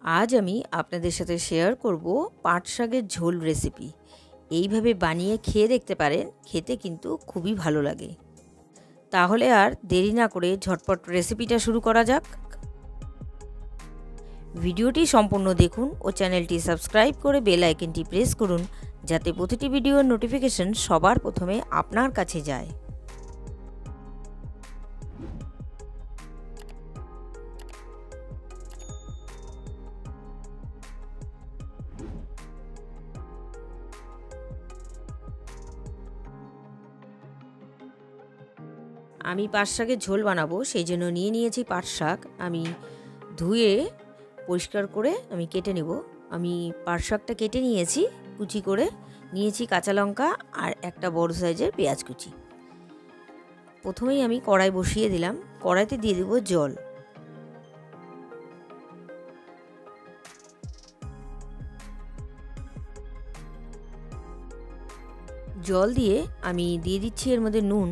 আজ আমি আপনাদের সাথে শেয়ার করব পাট শাকের ঝোল রেসিপি। এইভাবে বানিয়ে খেয়ে দেখতে পারেন, খেতে কিন্তু খুবই ভালো লাগে। তাহলে আর দেরি না করে ঝটপট রেসিপিটা শুরু করা যাক। ভিডিওটি সম্পূর্ণ দেখুন ও চ্যানেলটি সাবস্ক্রাইব করে বেল আইকনটি প্রেস করুন, যাতে প্রতিটি ভিডিওর নোটিফিকেশন সবার প্রথমে আপনার কাছে যায়। আমি পাট শাকের ঝোল বানাবো, সেই জন্য নিয়েছি পাট শাক। আমি ধুয়ে পরিষ্কার করে আমি কেটে নেব। আমি পাট শাকটা কেটে নিয়েছি, কুচি করে নিয়েছি কাঁচা লঙ্কা আর একটা বড় সাইজের পেঁয়াজ কুচি। প্রথমেই আমি কড়াই বসিয়ে দিলাম। কড়াইতে দিয়ে দেব জল। জল দিয়ে আমি দিয়ে দিচ্ছি এর মধ্যে নুন।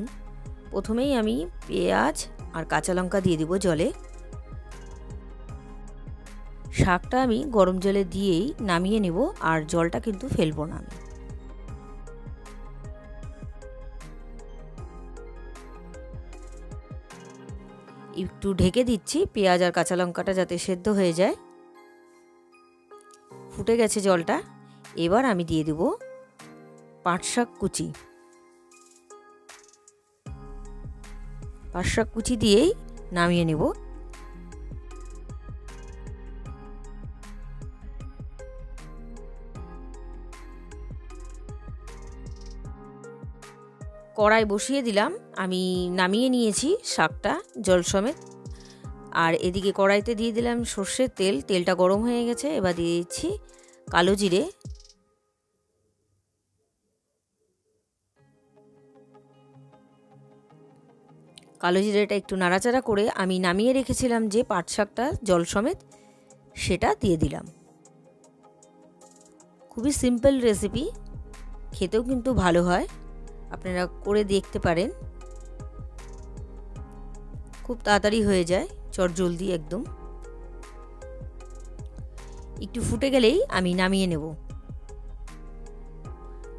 প্রথমেই আমি পেঁয়াজ আর কাঁচা লঙ্কা দিয়ে দিব জলে। শাকটা আমি গরম জলে দিয়েই নামিয়ে নেব, আর জলটা কিন্তু ফেলবো না। আমি একটু ঢেকে দিচ্ছি পেঁয়াজ আর কাঁচা লঙ্কাটা যাতে সেদ্ধ হয়ে যায়। ফুটে গেছে জলটা। এবার আমি দিয়ে দেব পাট শাক কুচি। পাট শাক কুচি দিয়েই নামিয়ে নেব। কড়াই বসিয়ে দিলাম। আমি নামিয়ে নিয়েছি শাকটা জল সমেত। আর এদিকে কড়াইতে দিয়ে দিলাম সর্ষের তেল। তেলটা গরম হয়ে গেছে। এবার দিয়ে দিচ্ছি কালো জিরে, কালো জিরেটা একটু নাড়াচাড়া করে আমি নামিয়ে রেখেছিলাম যে পাট শাকটা জল সমেত, সেটা দিয়ে দিলাম। খুবই সিম্পল রেসিপি, খেতেও কিন্তু ভালো হয়। আপনারা করে দেখতে পারেন, খুব তাড়াতাড়ি হয়ে যায়, চটজলদি একদম। একটু ফুটে গেলেই আমি নামিয়ে নেব।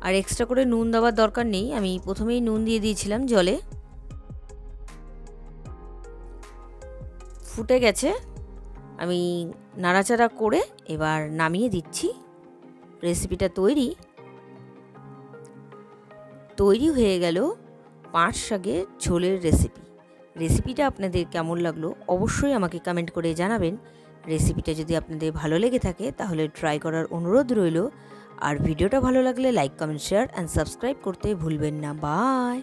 আর এক্সট্রা করে নুন দেওয়ার দরকার নেই, আমি প্রথমেই নুন দিয়ে দিয়েছিলাম জলে। ফুটে গেছে। আমি নাড়াচাড়া করে এবার নামিয়ে দিচ্ছি। রেসিপিটা তৈরি হয়ে গেল পাট শাকের ঝোলের রেসিপি। রেসিপিটা আপনাদের কেমন লাগলো অবশ্যই আমাকে কমেন্ট করে জানাবেন। রেসিপিটা যদি আপনাদের ভালো লেগে থাকে তাহলে ট্রাই করার অনুরোধ রইল। আর ভিডিওটা ভালো লাগলে like, comment, share and subscribe করতে ভুলবেন না। বাই।